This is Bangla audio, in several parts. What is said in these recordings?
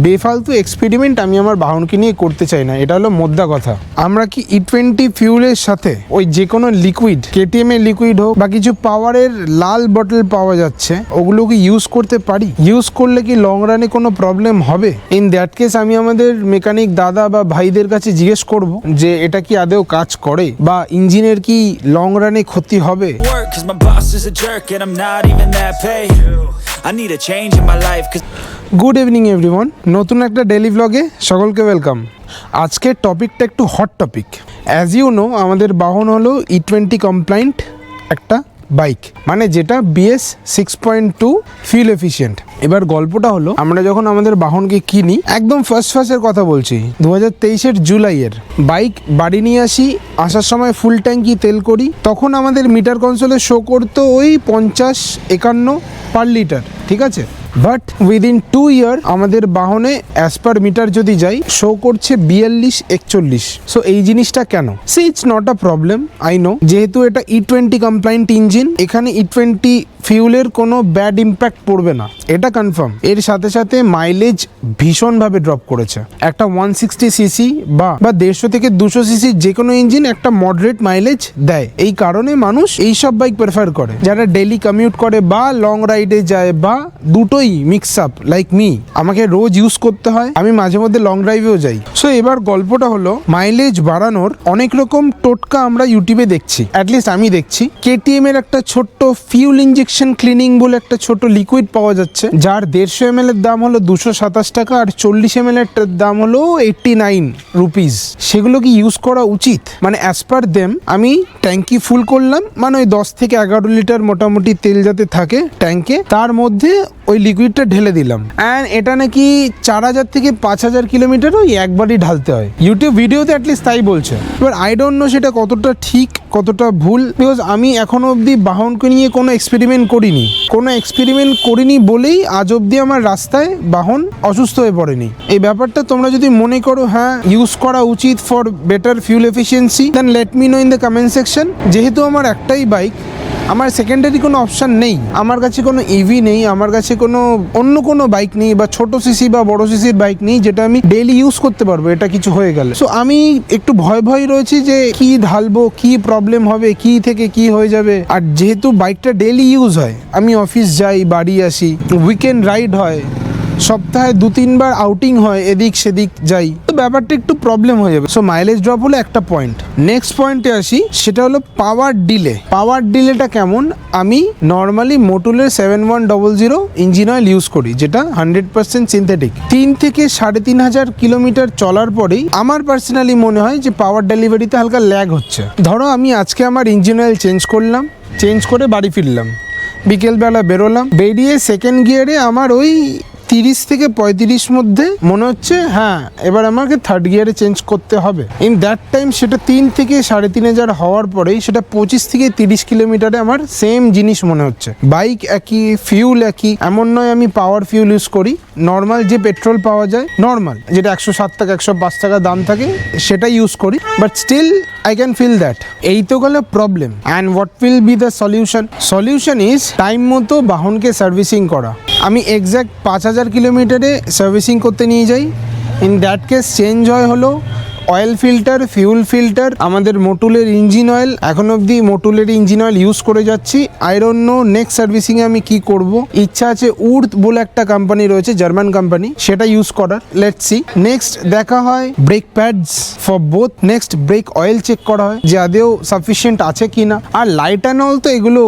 বেফালতু এক্সপেরিমেন্ট আমি আমার বাহনকে নিয়ে করতে চাই না, এটা হলো মোদ্দা কথা। আমরা কি E20 ফিউলের সাথে ওই যে কোনো লিকুইড, KTM এর লিকুইড হোক বা কিছু পাওয়ারের লাল বটল পাওয়া যাচ্ছে, ওগুলো কি ইউজ করতে পারি? ইউজ করলে কি লং রানে কোনো প্রবলেম হবে? ইন দ্যাট কেস আমি আমাদের মেকানিক দাদা বা ভাইদের কাছে জিজ্ঞেস করব যে এটা কি আদৌ কাজ করে বা ইঞ্জিনের কি লং রানে ক্ষতি হবে। গুড ইভিনিং এভরিওয়ান, নতুন একটা ডেইলি ব্লগে সকলকে ওয়েলকাম। আজকের টপিকটা একটু hot topic. As you know, আমাদের বাহন হলো E20 কমপ্লায়েন্ট একটা বাইক, মানে যেটা BS 6.2 ফিউল এফিশিয়েন্ট। এবার গল্পটা হলো, আমরা যখন আমাদের বাহনকে কিনি, একদম ফার্স্টের কথা বলছি, 2023 জুলাইয়ের বাইক বাড়ি নিয়ে আসি, আসার সময় ফুল ট্যাঙ্কি তেল করি, তখন আমাদের মিটার কনসোলে শো করতো ওই 50-51 পার লিটার, ঠিক আছে। বাট উইদিন 2 ইয়ার আমাদের বাহনে অ্যাজ পার মিটার যদি যাই, শো করছে 42-41। সো এই জিনিসটা কেন? See it's not a problem, I know, যেহেতু এটা E20 কমপ্লায়েন্ট ইঞ্জিন, এখানে E20 ফিউলের কোনো ব্যাড ইম্প্যাক্ট পড়বে না, এটা কনফার্ম। এর সাথে সাথে মাইলেজ ভীষণভাবে ড্রপ করেছে। একটা 160cc বা 150 থেকে 200 সিসি যে কোনো ইঞ্জিন একটা মডারেট মাইলেজ দেয়। এই কারণে মানুষ এইসব বাইক প্রেফার করে, যারা ডেইলি কমিউট করে বা লং রাইডে যায় বা দুটোই মিক্স আপ লাইক মি। আমাকে রোজ ইউজ করতে হয়, আমি মাঝে মধ্যে লং ড্রাইভেও যাই। সো এবার গল্পটা হলো, মাইলেজ বাড়ানোর অনেক রকম টোটকা আমরা ইউটিউবে দেখছি, অ্যাটলিস্ট আমি দেখছি। KTM এর একটা ছোট্ট ফিউল ইঞ্জেকশন ক্লিনিং বলে একটা ছোট লিকুইড পাওয়া যাচ্ছে, যার 150 ml এর দাম হলো 227 টাকা আর 40 ml এর দাম হলো 89 রুপিস। সেগুলো কি ইউজ করা উচিত? মানে অ্যাজ পার দেম, আমি ট্যাঙ্কি ফুল করলাম, মানে ওই 10 থেকে 11 লিটার মোটামুটি তেল যাতে থাকে ট্যাঙ্কে, তার মধ্যে ওই লিকুইডটা ঢেলে দিলাম। অ্যান্ড এটা নাকি 4000 থেকে 5000 কিলোমিটার ওই একবারই ঢালতে হয়, ইউটিউব ভিডিওতে অ্যাটলিস্ট তাই বলছে। এবার আই ডোন্ট নো সেটা কতটা ঠিক কতটা ভুল, বিকজ আমি এখনো অবধি বাহনকে নিয়ে কোনো এক্সপেরিমেন্ট করিনি বলেই আজ অবধি আমার রাস্তায় বাহন অসুস্থ হয়ে পড়েনি। এই ব্যাপারটা তোমরা যদি মনে করো হ্যাঁ ইউজ করা উচিত for better fuel efficiency, then let me know in the comment section. যেহেতু আমার একটাই বাইক, আমার সেকেন্ডারি কোনো অপশান নেই, আমার কাছে কোনো ইভি নেই, আমার কাছে কোনো অন্য কোনো বাইক নেই বা ছোট সিসি বা বড় সিসির বাইক নেই যেটা আমি ডেইলি ইউজ করতে পারবো এটা কিছু হয়ে গেলে। সো আমি একটু ভয় রয়েছি যে কি ঢালবো, কি প্রবলেম হবে, কি থেকে কি হয়ে যাবে। আর যেহেতু বাইকটা ডেইলি ইউজ হয়, আমি অফিস যাই, বাড়ি আসি, উইকেন্ড রাইড হয়, সপ্তাহে 2-3 বার আউটিং হয়, এদিক সেদিক যাই, তো ব্যাপারটা একটু প্রবলেম হয়ে যাবে। সো মাইলেজ ড্রপ হলো একটা পয়েন্ট। নেক্সট পয়েন্টে আসি, সেটা হলো পাওয়ার ডিলে। পাওয়ার ডিলেটা কেমন? আমি নর্মালি মোটুলের 7100 ইঞ্জিন অয়েল ইউজ করি, যেটা 100% সিনথেটিক। 3 থেকে 3500 কিলোমিটার চলার পরেই আমার পার্সোনালি মনে হয় যে পাওয়ার ডেলিভারিতে হালকা ল্যাগ হচ্ছে। ধরো আমি আজকে আমার ইঞ্জিন অয়েল চেঞ্জ করে বাড়ি ফিরলাম, বিকেলবেলা বেরোলাম, বেরিয়ে সেকেন্ড গিয়ারে আমার ওই 30 থেকে 35 মধ্যে মনে হচ্ছে হ্যাঁ এবার আমাকে থার্ড গিয়ারে চেঞ্জ করতে হবে। ইন দ্যাট টাইম সেটা 3 থেকে 3500 হওয়ার পরেই সেটা 25 থেকে 30 কিলোমিটারে আমার সেম জিনিস মনে হচ্ছে। বাইক একই, ফিউল একই, এমন নয় আমি পাওয়ার ফিউল ইউজ করি, নর্মাল যে পেট্রোল পাওয়া যায়, নর্মাল যেটা 107 টাকা 105 টাকা দাম থাকে সেটা ইউজ করি, but still I can feel that. এই তো গেল problem. And what will be the solution is time মতো বাহনকে সার্ভিসিং করা। আমি এক্স্যাক্ট 5000 কিলোমিটারে সার্ভিসিং করতে নিয়ে যাই। ইন দ্যাট কেস চেঞ্জ হলো অয়েল ফিল্টার, ফিউল ফিল্টার, আমাদের মোটুলের ইঞ্জিন অয়েল। এখন অবধি মোটুলের ইঞ্জিন অয়েল ইউজ করে যাচ্ছি। আই ডোন্ট নো নেক্সট সার্ভিসিংয়ে আমি কি করব। ইচ্ছা আছে উর্থ বলে একটা কোম্পানি রয়েছে, জার্মান কোম্পানি, সেটা ইউজ করার। Let's see. নেক্সট দেখা হয় brake pads for both. Next brake oil check করা হয় যে আদেও সাফিসিয়েন্ট আছে কিনা। আর লাইট অ্যান্ড অল তো এগুলো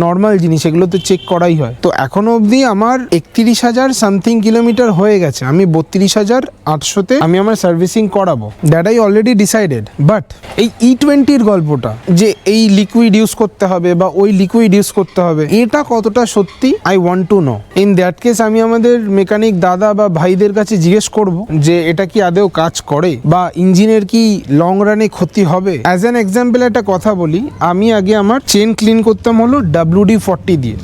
নর্মাল জিনিস, এগুলো তো চেক করাই হয়। তো এখনো অবধি আমার 31,000 সামথিং কিলোমিটার হয়ে গেছে। আমি 32,800-তে আমি আমার সার্ভিসিং করাবো, that I already decided. But এই E20 গল্পটা যে এই লিকুইড ইউজ করতে হবে বা ওই লিকুইড ইউজ করতে হবে, এটা কতটা সত্যি I want to know. In that case আমি আমাদের মেকানিক দাদা বা ভাইদের কাছে জিজ্ঞেস করব যে এটা কি আদেও কাজ করে বা ইঞ্জিনের কি লং রানে ক্ষতি হবে। অ্যাজ অ্যান এক্সাম্পল একটা কথা বলি, আমি আগে আমার চেন ক্লিন করতাম হলো WD-40 দিয়ে।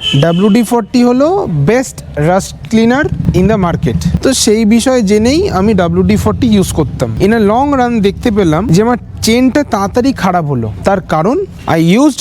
WD-40 হলো best rust cleaner in the market. তো সেই বিষয়ে জেনেই আমি WD-40 ইউজ করতাম। ইন আ লং রান দেখতে পেলাম যে আমার চেনটা তাড়াতাড়ি খারাপ হলো, তার কারণ I used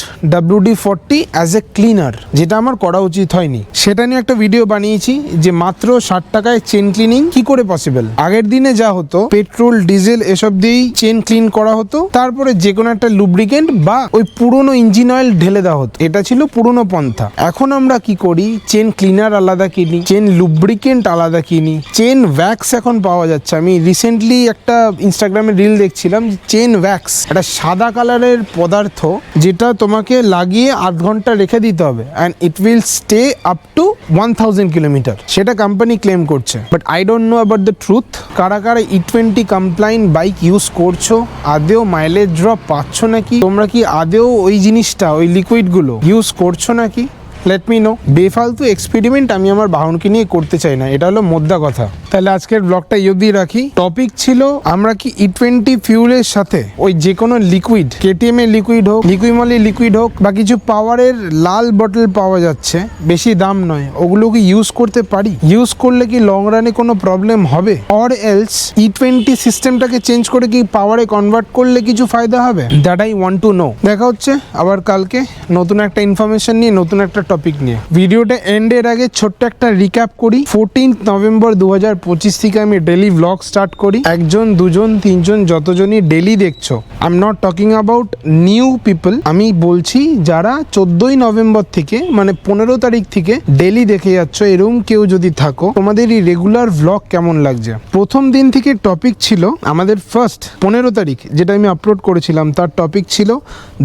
WD-40 as a cleaner, যেটা আমার করা উচিত হয়নি। সেটা নিয়ে একটা ভিডিও বানিয়েছি যে মাত্র 60 টাকায় চেন ক্লিনিং কি করে পসিবল। আগের দিনে যা হতো পেট্রোল ডিজেল এসব দিয়েই চেন ক্লিন করা হতো, তারপরে যে কোনো একটা লুব্রিকেন্ট বা ওই পুরনো ইঞ্জিন অয়েল ঢেলে দেওয়া হতো। এটা ছিল পুরনো পন্থা। এখন আমরা কি করি, চেন ক্লিনার আলাদা কিনি, চেন লুব্রিকেন্ট আলাদা কিনি, চেন ওয়্যাক্স এখন পাওয়া যাচ্ছে। আমি রিসেন্টলি একটা ইনস্টাগ্রামে রিল দেখছিলাম, চেন ওয়্যাক্স একটা সাদা কালারের পদার্থ যেটা তোমাকে লাগিয়ে 8 ঘন্টা রেখে দিতে হবে and it will stay up to 1000 kilometre. সেটা কোম্পানি ক্লেম করছে, but I don't know about the truth. কারা কারা E20 কমপ্লাইন্ট বাইক ইউজ করছো, আদেও মাইলেজ ড্রপ পাচ্ছ নাকি, তোমরা কি আদেও ওই জিনিসটা ওই লিকুইডগুলো ইউজ করছো নাকি, লেট মি নো। বেফালতু এক্সপেরিমেন্ট আমি আমার বাহনকে নিয়ে করতে চাই না, এটা হলো মোদ্দা কথা। তাহলে আজকের ব্লগটা অবধি রাখি। টপিক ছিল আমরা কি E20 ফিউলের সাথে ওই যে কোনো লিকুইড, KTM এর লিকুইড হোক, লিকুইমলের লিকুইড হোক, বা কিছু পাওয়ারের লাল বটল পাওয়া যাচ্ছে, বেশি দাম নয়, ওগুলো কি ইউজ করতে পারি? ইউজ করলে কি লং রানে কোনো প্রবলেম হবে? অর এলস E20 সিস্টেমটাকে চেঞ্জ করে কি পাওয়ারে কনভার্ট করলে কিছু ফায়দা হবে? That I want to know. দেখা হচ্ছে আবার কালকে নতুন একটা ইনফরমেশন নিয়ে, নতুন একটা টপিক নিয়ে। ভিডিওটা এন্ডের আগে ছোট্ট একটা রিক্যাপ করি। 14 নভেম্বর 2025 থেকে আমি ডেলি ব্লগ স্টার্ট করি। 1 জন 2 জন 3 জন যতজনই ডেলি দেখছো, I am not talking about new people, আমি বলছি যারা 14ই নভেম্বর থেকে মানে 15 তারিখ থেকে ডেলি দেখে যাচ্ছ, এরকম কেউ যদি থাকো, তোমাদের এই রেগুলার ব্লগ কেমন লাগছে? প্রথম দিন থেকে টপিক ছিল আমাদের ফার্স্ট 15 তারিখ যেটা আমি আপলোড করেছিলাম, তার টপিক ছিল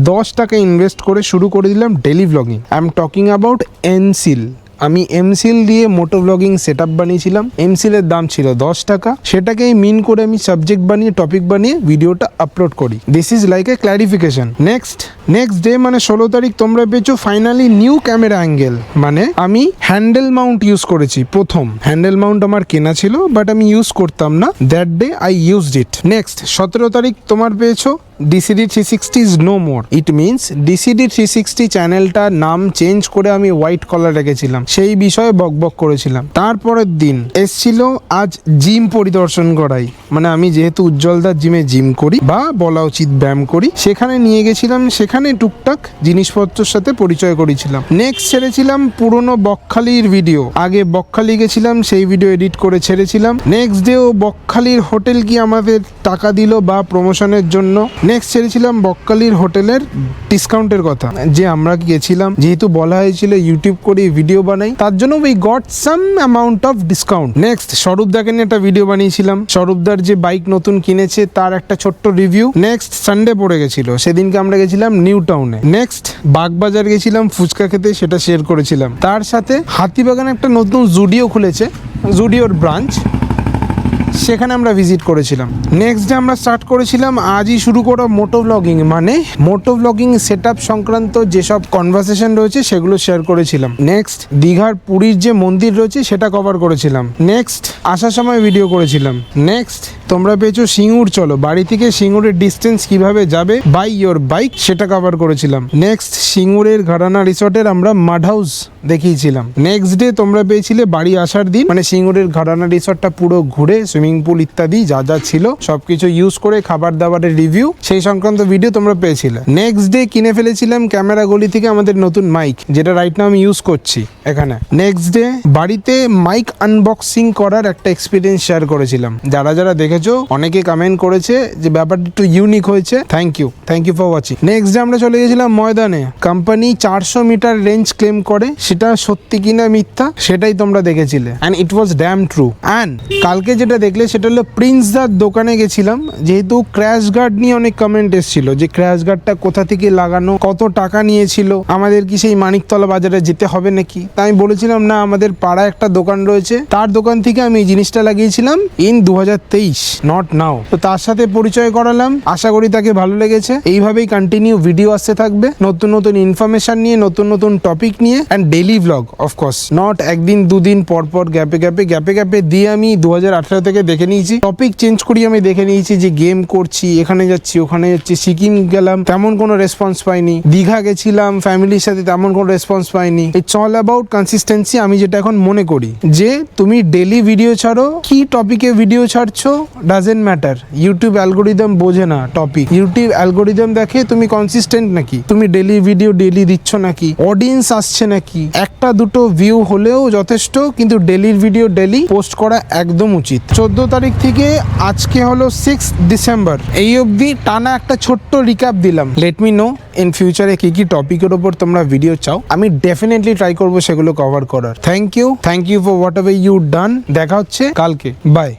10 টাকা ইনভেস্ট করে শুরু করে দিলাম daily blogging. I am talking about M seal. আমি এমসিল দিয়ে মোটো ব্লগিং সেট আপ বানিয়েছিলাম। এমসিলের দাম ছিল 10 টাকা। সেটাকেই মিন করে আমি সাবজেক্ট বানিয়ে টপিক বানিয়ে ভিডিওটা আপলোড করি। This is like a clarification. Next day মানে 16 তারিখ তোমরা পেয়েছো ফাইনালি নিউ ক্যামেরা অ্যাঙ্গেল। মানে আমি হ্যান্ডেল মাউন্ট ইউজ করেছি। প্রথম হ্যান্ডেল মাউন্ট আমার কেনা ছিল, বাট আমি ইউজ করতাম না। That day I used it. Next 17 তারিখ তোমার পেয়েছো DCD 360 is no more. It means DCD 360 চ্যানেলটার নাম চেঞ্জ করে আমি হোয়াইট কলার রেখেছিলাম, সেই বিষয়ে বকবক করেছিলাম। তারপরের দিন এসছিল আজ জিম পরিদর্শন করাই, মানে আমি যেহেতু উজ্জ্বলদার জিমে জিম করি বা বলা উচিত ব্যায়াম করি, সেখানে নিয়ে গেছিলাম। সেখানে টুকটাক জিনিসপত্রের সাথে পরিচয় করেছিলাম। নেক্সট ছেড়েছিলাম পুরনো বকখালির ভিডিও। আগে বকখালি গেছিলাম, সেই ভিডিও এডিট করে ছেড়েছিলাম। নেক্সট ডে ও বকখালির হোটেল কি আমাদের টাকা দিল বা প্রমোশনের জন্য। নেক্সট ছেড়েছিলাম বকখালির হোটেলের ডিসকাউন্টের কথা, যে আমরা গেছিলাম, যেহেতু বলা হয়েছিল ইউটিউব করে ভিডিও বানাই, তার জন্য we got some amount of discount. Next স্বরূপদাকে নিয়ে একটা ভিডিও বানিয়েছিলাম, স্বরূপদার যে বাইক নতুন কিনেছে তার একটা ছোট্ট রিভিউ। নেক্সট সানডে পড়ে গেছিল, সেদিনকে আমরা গেছিলাম নিউ টাউনে। নেক্সট বাগবাজার গেছিলাম ফুচকা খেতে, সেটা শেয়ার করেছিলাম। তার সাথে হাতিবাগানে একটা নতুন জুডিও খুলেছে, জুডিওর ব্রাঞ্চ, সেখানে আমরা ভিজিট করেছিলাম। নেক্সট ডে আমরা স্টার্ট করেছিলাম আজই শুরু করা মোটো ব্লগিং, মানে মোটো ব্লগিং সেট আপ সংক্রান্ত যেসব কনভারসেশন রয়েছে সেগুলো শেয়ার করেছিলাম। নেক্সট দীঘার পুরীর যে মন্দির রয়েছে সেটা কভার করেছিলাম। নেক্সট আসার সময় ভিডিও করেছিলাম। নেক্সট তোমরা পেয়েছো সিঙ্গুর চলো, বাড়ি থেকে সিঙ্গুরের ডিস্টেন্স কিভাবে যাবে বাই ইয়োর বাইক, সেটা কভার করেছিলাম। নেক্সট সিঙ্গুরের ঘরানা রিসর্টের আমরা মাড হাউস দেখিয়েছিলাম। নেক্সট ডে তোমরা পেয়েছিলে বাড়ি আসার দিন, মানে সিঙ্গুরের ঘরানা রিসর্টটা পুরো ঘুরে সুইমিং পুল ইত্যাদি যা যা ছিল সবকিছু ইউজ করে খাবার দাবারের রিভিউ, সেই সংক্রান্ত ভিডিও তোমরা পেয়েছিলে। নেক্সট ডে কিনে ফেলেছিলাম ক্যামেরা গলি থেকে আমাদের নতুন মাইক, যেটা রাইট নাও আমি ইউজ করছি এখানে। নেক্সট ডে বাড়িতে মাইক আনবক্সিং করার একটা এক্সপিরিয়েন্স শেয়ার করেছিলাম। যারা যারা দেখেছো অনেকে কমেন্ট করেছে যে ব্যাপারটা একটু ইউনিক হয়েছে, thank you for watching. Next day আমরা চলে গেছিলাম ময়দানে। কোম্পানি 400 মিটার রেঞ্জ ক্লেম করে, সেটা সত্যি কিনা মিথ্যা সেটাই তোমরা দেখেছিলে, and it was damn true. And কালকে যেটা দেখলে সেটা হলো প্রিন্স দার দোকানে গেছিলাম, যেহেতু ক্র্যাশ গার্ড নিয়ে অনেক কমেন্ট এসেছিল যে ক্র্যাশ গার্ডটা কোথা থেকে লাগানো, কত টাকা নিয়েছিল, আমাদের কি সেই মানিকতলা বাজারে যেতে হবে নাকি। তাই আমি বলেছিলাম না, আমাদের পাড়ায় একটা দোকান রয়েছে, তার দোকান থেকে আমি এই জিনিসটা লাগিয়েছিলাম ইন 2023, নট নাও। তো তার সাথে পরিচয় করালাম, আশা করি তাকে ভালো লেগেছে। এইভাবেই কন্টিনিউ ভিডিও আসতে থাকবে, নতুন নতুন ইনফরমেশন নিয়ে, নতুন নতুন টপিক নিয়ে, and daily blog of course, not একদিন দুদিন পর পর গ্যাপে দিয়ে। আমি 2018 থেকে দেখে নিয়েছি, টপিক চেঞ্জ করি, আমি দেখে নিয়েছি যে গেম করছি, এখানে যাচ্ছি ওখানে যাচ্ছি। সিকিম গেলাম, তেমন কোনো রেসপন্স পাইনি। দীঘা গেছিলাম ফ্যামিলির সাথে, তেমন কোনো রেসপন্স পাইনি। It's all about consistency. আমি যেটা এখন মনে করি যে তুমি ডেলি ভিডিও ছাড়ো, কি টপিকে ভিডিও ছাড়ছো, ডাজেন্ট ম্যাটার, ইউটিউব অ্যালগোরিদম বোঝে না টপিক। ইউটিউব অ্যালগোরিদম দেখে তুমি কনসিস্টেন্ট নাকি, তুমি ডেলি ভিডিও ডেলি দিচ্ছ নাকি, অডিয়েন্স আসছে নাকি। একটা দুটো ভিউ হলেও যথেষ্ট, কিন্তু ডেলির ভিডিও ডেলি পোস্ট করা একদম উচিত। 14 তারিখ থেকে আজকে হলো 6 ডিসেম্বর, এই অবধি টানা একটা ছোট্ট রিক্যাপ দিলাম। লেট মি নো ইন ফিউচারে কি কি টপিকের ওপর তোমরা ভিডিও চাও, আমি ডেফিনেটলি ট্রাই করবো সেগুলো কভার করার। Thank you for whatever you done. দেখা হচ্ছে কালকে, বাই।